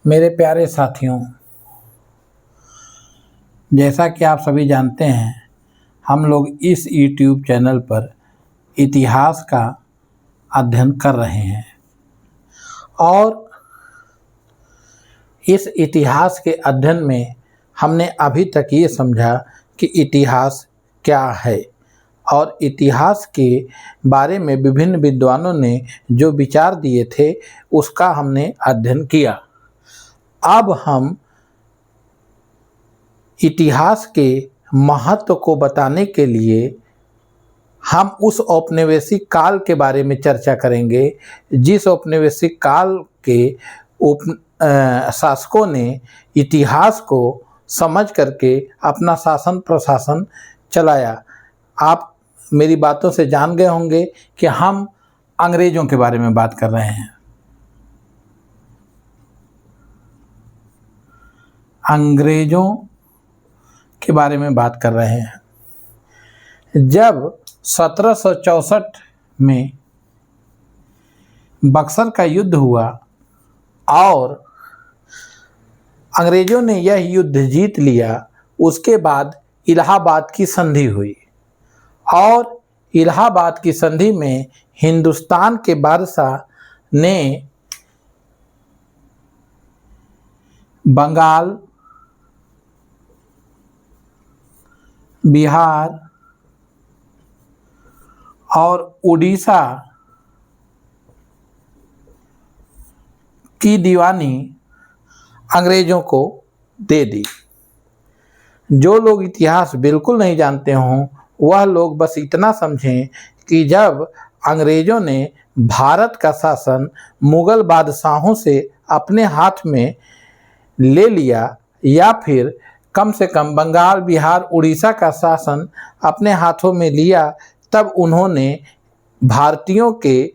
मेरे प्यारे साथियों, जैसा कि आप सभी जानते हैं, हम लोग इस YouTube चैनल पर इतिहास का अध्ययन कर रहे हैं और इस इतिहास के अध्ययन में हमने अभी तक ये समझा कि इतिहास क्या है और इतिहास के बारे में विभिन्न विद्वानों ने जो विचार दिए थे उसका हमने अध्ययन किया। अब हम इतिहास के महत्व को बताने के लिए हम उस औपनिवेशिक काल के बारे में चर्चा करेंगे जिस औपनिवेशिक काल के शासकों ने इतिहास को समझ करके अपना शासन प्रशासन चलाया। आप मेरी बातों से जान गए होंगे कि हम अंग्रेजों के बारे में बात कर रहे हैं। अंग्रेजों के बारे में बात कर रहे हैं। जब 1764 में बक्सर का युद्ध हुआ और अंग्रेजों ने यह युद्ध जीत लिया, उसके बाद इलाहाबाद की संधि हुई और इलाहाबाद की संधि में हिंदुस्तान के बादशाह ने बंगाल, बिहार और उड़ीसा की दीवानी अंग्रेजों को दे दी। जो लोग इतिहास बिल्कुल नहीं जानते हों वह लोग बस इतना समझें कि जब अंग्रेजों ने भारत का शासन मुग़ल बादशाहों से अपने हाथ में ले लिया या फिर कम से कम बंगाल, बिहार, उड़ीसा का शासन अपने हाथों में लिया, तब उन्होंने भारतीयों के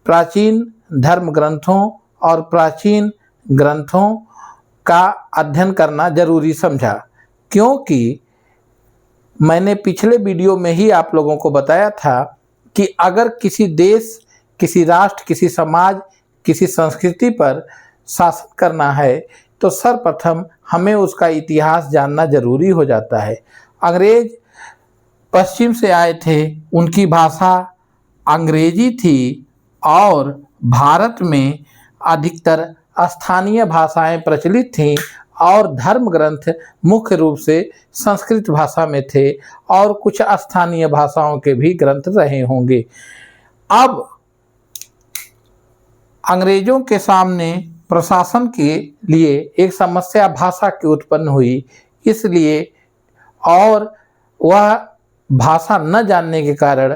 प्राचीन धर्म ग्रंथों और प्राचीन ग्रंथों का अध्ययन करना जरूरी समझा। क्योंकि मैंने पिछले वीडियो में ही आप लोगों को बताया था कि अगर किसी देश, किसी राष्ट्र, किसी समाज, किसी संस्कृति पर शासन करना है तो सर्वप्रथम हमें उसका इतिहास जानना जरूरी हो जाता है। अंग्रेज पश्चिम से आए थे, उनकी भाषा अंग्रेजी थी और भारत में अधिकतर स्थानीय भाषाएं प्रचलित थीं और धर्म ग्रंथ मुख्य रूप से संस्कृत भाषा में थे और कुछ स्थानीय भाषाओं के भी ग्रंथ रहे होंगे। अब अंग्रेजों के सामने प्रशासन के लिए एक समस्या भाषा की उत्पन्न हुई, इसलिए और वह भाषा न जानने के कारण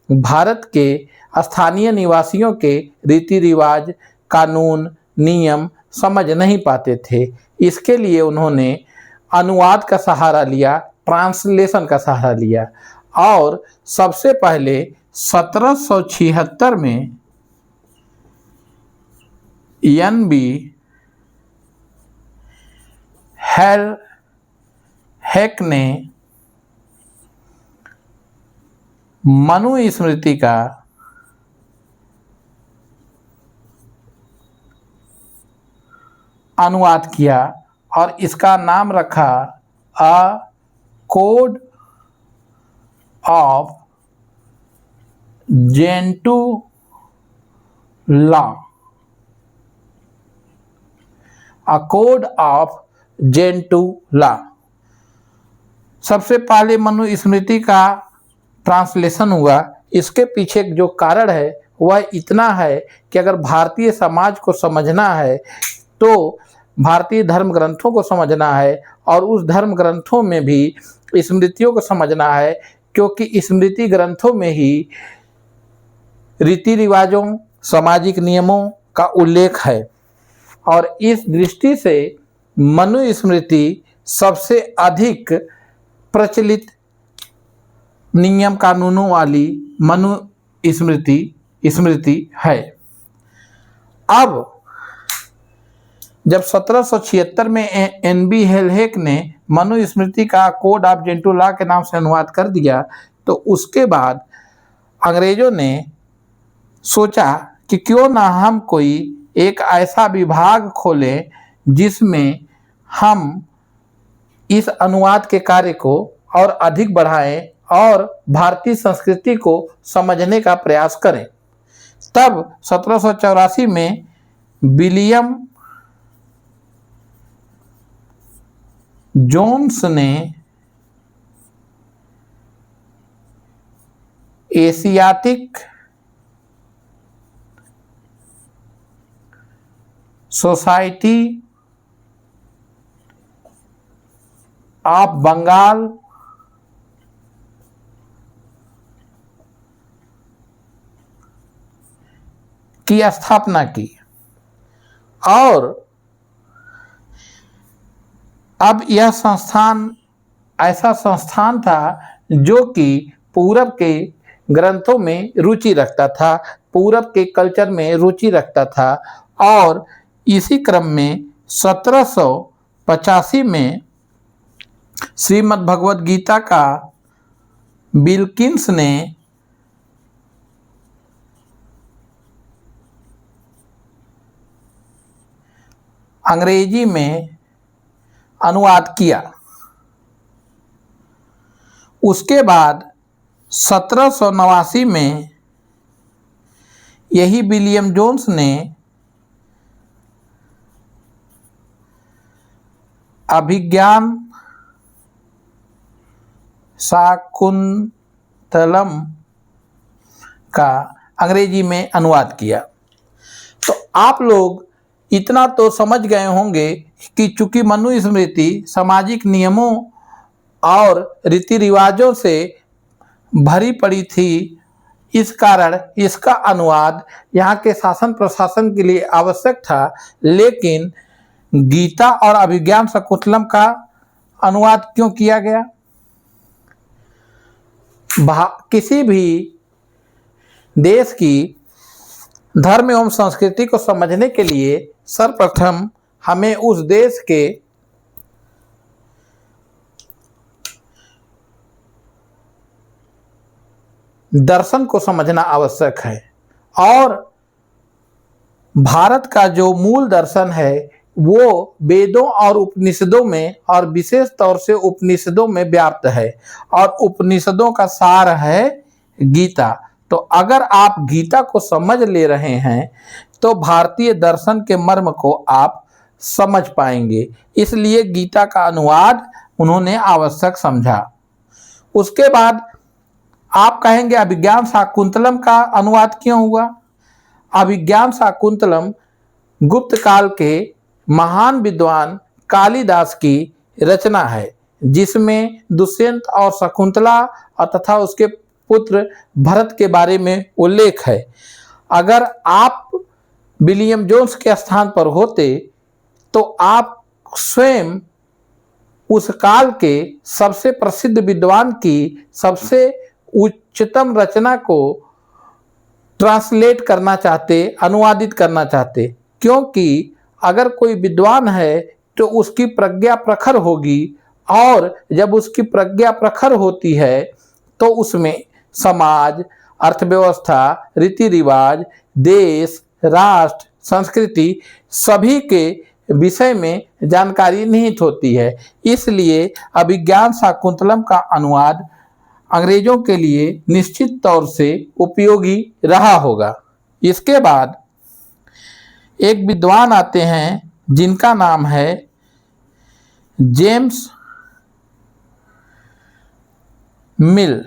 भारत के स्थानीय निवासियों के रीति रिवाज, कानून, नियम समझ नहीं पाते थे। इसके लिए उन्होंने अनुवाद का सहारा लिया, ट्रांसलेशन का सहारा लिया और सबसे पहले 1776 में NB हेक ने मनुस्मृति का अनुवाद किया और इसका नाम रखा a code of Gentoo law. A code of Gentoo law. सबसे पहले मनुस्मृति का ट्रांसलेशन हुआ। इसके पीछे जो कारण है वह इतना है कि अगर भारतीय समाज को समझना है तो भारतीय धर्म ग्रंथों को समझना है और उस धर्म ग्रंथों में भी स्मृतियों को समझना है, क्योंकि स्मृति ग्रंथों में ही रीति रिवाजों, सामाजिक नियमों का उल्लेख है और इस दृष्टि से मनुस्मृति सबसे अधिक प्रचलित नियम कानूनों वाली स्मृति है। अब जब 1776 में NB हेक ने मनुस्मृति का कोड ऑफ जेंटू लॉ के नाम से अनुवाद कर दिया, तो उसके बाद अंग्रेजों ने सोचा कि क्यों ना हम कोई एक ऐसा विभाग खोलें जिसमें हम इस अनुवाद के कार्य को और अधिक बढ़ाएं और भारतीय संस्कृति को समझने का प्रयास करें। तब 1784 में विलियम जोन्स ने एशियाटिक सोसाइटी ऑफ बंगाल की स्थापना की और अब यह संस्थान ऐसा संस्थान था जो कि पूरब के ग्रंथों में रुचि रखता था, पूरब के कल्चर में रुचि रखता था और इसी क्रम में 1785 में श्रीमद् भगवद गीता का विल्किंस ने अंग्रेजी में अनुवाद किया। उसके बाद 1789 में यही विलियम जोन्स ने अभिज्ञान शाकुंतलम का अंग्रेजी में अनुवाद किया। तो आप लोग इतना तो समझ गए होंगे कि चूंकि मनुस्मृति सामाजिक नियमों और रीति रिवाजों से भरी पड़ी थी, इस कारण इसका अनुवाद यहाँ के शासन प्रशासन के लिए आवश्यक था। लेकिन गीता और अभिज्ञान शाकुंतलम का अनुवाद क्यों किया गया? किसी भी देश की धर्म एवं संस्कृति को समझने के लिए सर्वप्रथम हमें उस देश के दर्शन को समझना आवश्यक है और भारत का जो मूल दर्शन है वो वेदों और उपनिषदों में और विशेष तौर से उपनिषदों में व्याप्त है और उपनिषदों का सार है गीता। तो अगर आप गीता को समझ ले रहे हैं तो भारतीय दर्शन के मर्म को आप समझ पाएंगे, इसलिए गीता का अनुवाद उन्होंने आवश्यक समझा। उसके बाद आप कहेंगे अभिज्ञान शाकुंतलम का अनुवाद क्यों हुआ? अभिज्ञान शाकुंतलम गुप्त काल के महान विद्वान कालिदास की रचना है, जिसमें दुष्यंत और शकुंतला तथा उसके पुत्र भरत के बारे में उल्लेख है। अगर आप विलियम जोन्स के स्थान पर होते तो आप स्वयं उस काल के सबसे प्रसिद्ध विद्वान की सबसे उच्चतम रचना को ट्रांसलेट करना चाहते, अनुवादित करना चाहते, क्योंकि अगर कोई विद्वान है तो उसकी प्रज्ञा प्रखर होगी और जब उसकी प्रज्ञा प्रखर होती है तो उसमें समाज, अर्थव्यवस्था, रीति रिवाज, देश, राष्ट्र, संस्कृति सभी के विषय में जानकारी निहित होती है। इसलिए अभिज्ञान शाकुंतलम का अनुवाद अंग्रेजों के लिए निश्चित तौर से उपयोगी रहा होगा। इसके बाद एक विद्वान आते हैं जिनका नाम है जेम्स मिल।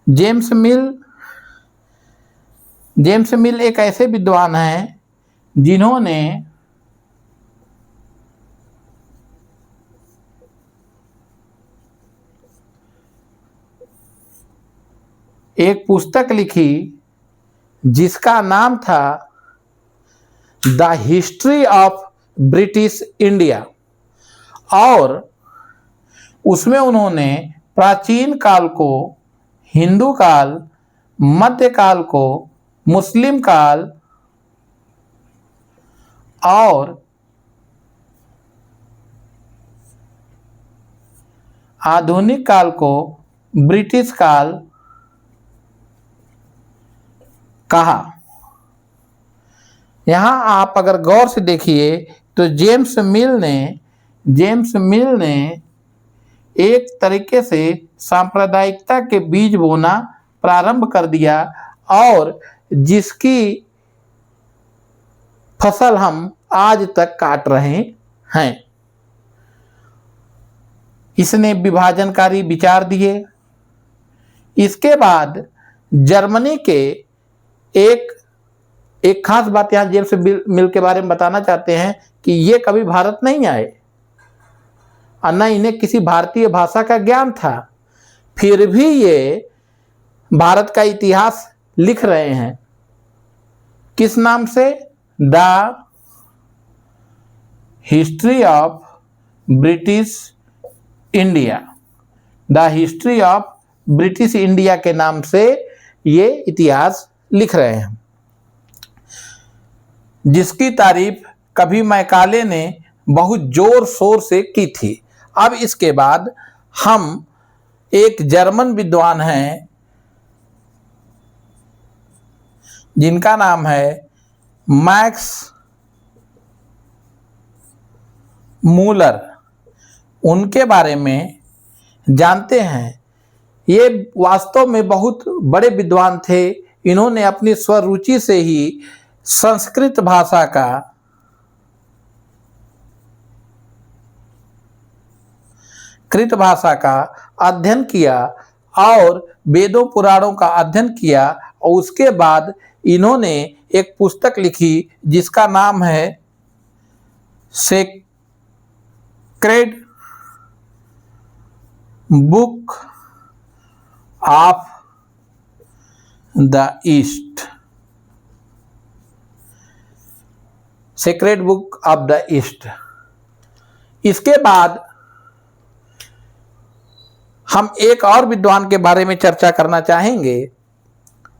जेम्स मिल एक ऐसे विद्वान हैं जिन्होंने एक पुस्तक लिखी जिसका नाम था the history of British India और उसमें उन्होंने प्राचीन काल को, हिंदू काल, मध्यकाल को, मुस्लिम काल और आधुनिक काल को ब्रिटिश काल कहा। यहाँ आप अगर गौर से देखिए तो जेम्स मिल ने एक तरीके से सांप्रदायिकता के बीज बोना प्रारंभ कर दिया और जिसकी फसल हम आज तक काट रहे हैं। इसने विभाजनकारी विचार दिए। इसके बाद जर्मनी के एक खास बात यहाँ जेम्स मिल के बारे में बताना चाहते हैं कि ये कभी भारत नहीं आए और न इन्हें किसी भारतीय भाषा का ज्ञान था, फिर भी ये भारत का इतिहास लिख रहे हैं। किस नाम से? The history of British India. The history of British India के नाम से ये इतिहास लिख रहे हैं, जिसकी तारीफ कभी मैकाले ने बहुत जोर शोर से की थी। अब इसके बाद हम एक जर्मन विद्वान हैं जिनका नाम है मैक्स मूलर, उनके बारे में जानते हैं। ये वास्तव में बहुत बड़े विद्वान थे। इन्होंने अपनी स्वरुचि से ही संस्कृत भाषा का कृत भाषा का अध्ययन किया और वेदों पुराणों का अध्ययन किया और उसके बाद इन्होंने एक पुस्तक लिखी जिसका नाम है sacred book of the east. Sacred book of the east. इसके बाद हम एक और विद्वान के बारे में चर्चा करना चाहेंगे।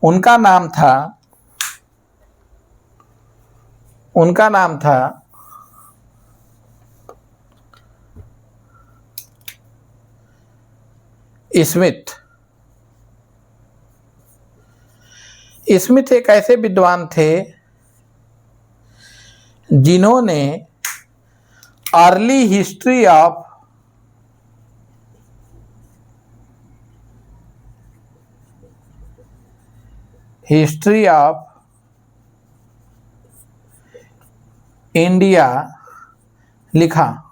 उनका नाम था स्मिथ। स्मिथ एक ऐसे विद्वान थे जिन्होंने अर्ली हिस्ट्री ऑफ इंडिया लिखा,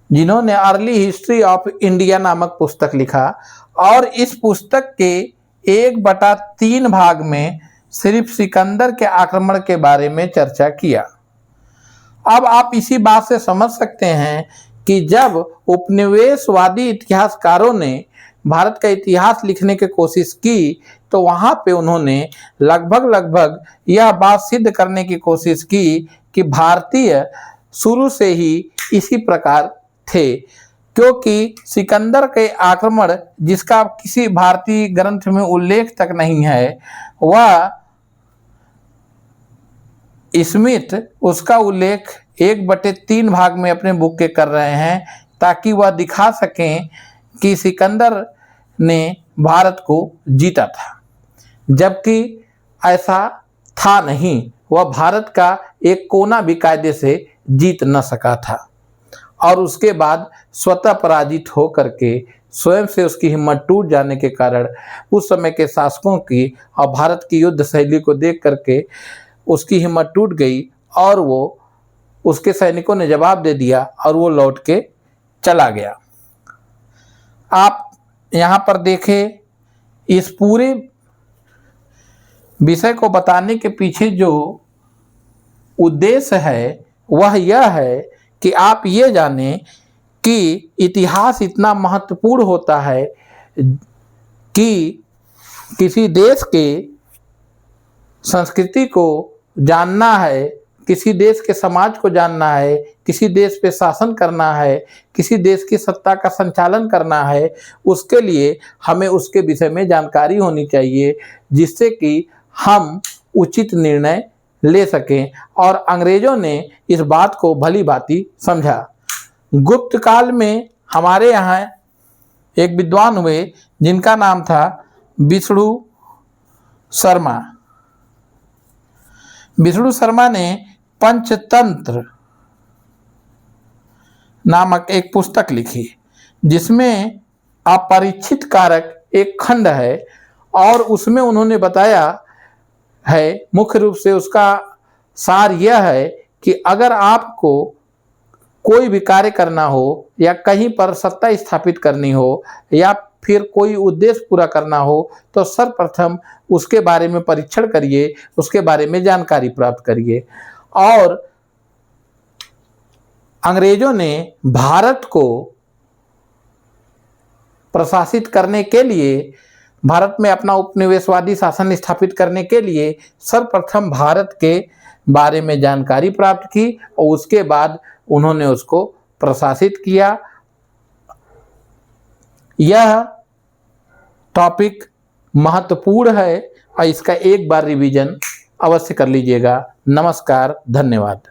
जिन्होंने अर्ली हिस्ट्री ऑफ इंडिया नामक पुस्तक लिखा और इस पुस्तक के 1/3 भाग में सिर्फ सिकंदर के आक्रमण के बारे में चर्चा किया। अब आप इसी बात से समझ सकते हैं कि जब उपनिवेशवादी इतिहासकारों ने भारत का इतिहास लिखने की कोशिश की तो वहां पे उन्होंने लगभग यह बात सिद्ध करने की कोशिश की कि भारतीय शुरू से ही इसी प्रकार थे, क्योंकि सिकंदर के आक्रमण जिसका किसी भारतीय ग्रंथ में उल्लेख तक नहीं है, वह स्मिथ उसका उल्लेख 1/3 भाग में अपने बुक के कर रहे हैं ताकि वह दिखा सकें कि सिकंदर ने भारत को जीता था, जबकि ऐसा था नहीं। वह भारत का एक कोना भी कायदे से जीत न सका था और उसके बाद स्वतः पराजित होकर के स्वयं से उसकी हिम्मत टूट जाने के कारण उस समय के शासकों की और भारत की युद्ध शैली को देख करके उसकी हिम्मत टूट गई और वो उसके सैनिकों ने जवाब दे दिया और वो लौट के चला गया। आप यहाँ पर देखें, इस पूरे विषय को बताने के पीछे जो उद्देश्य है वह यह है कि आप ये जानें कि इतिहास इतना महत्वपूर्ण होता है कि किसी देश के संस्कृति को जानना है, किसी देश के समाज को जानना है, किसी देश पे शासन करना है, किसी देश की सत्ता का संचालन करना है, उसके लिए हमें उसके विषय में जानकारी होनी चाहिए जिससे कि हम उचित निर्णय ले सकें। और अंग्रेजों ने इस बात को भली भांति समझा। गुप्त काल में हमारे यहाँ एक विद्वान हुए जिनका नाम था विष्णु शर्मा। विष्णु शर्मा ने पंचतंत्र नामक एक पुस्तक लिखी, जिसमें अपरिचित कारक एक खंड है और उसमें उन्होंने बताया है, मुख्य रूप से उसका सार यह है कि अगर आपको कोई भी कार्य करना हो या कहीं पर सत्ता स्थापित करनी हो या फिर कोई उद्देश्य पूरा करना हो तो सर्वप्रथम उसके बारे में परीक्षण करिए, उसके बारे में जानकारी प्राप्त करिए। और अंग्रेजों ने भारत को प्रशासित करने के लिए, भारत में अपना उपनिवेशवादी शासन स्थापित करने के लिए सर्वप्रथम भारत के बारे में जानकारी प्राप्त की और उसके बाद उन्होंने उसको प्रशासित किया। यह टॉपिक महत्वपूर्ण है और इसका एक बार रिवीजन अवश्य कर लीजिएगा। नमस्कार, धन्यवाद।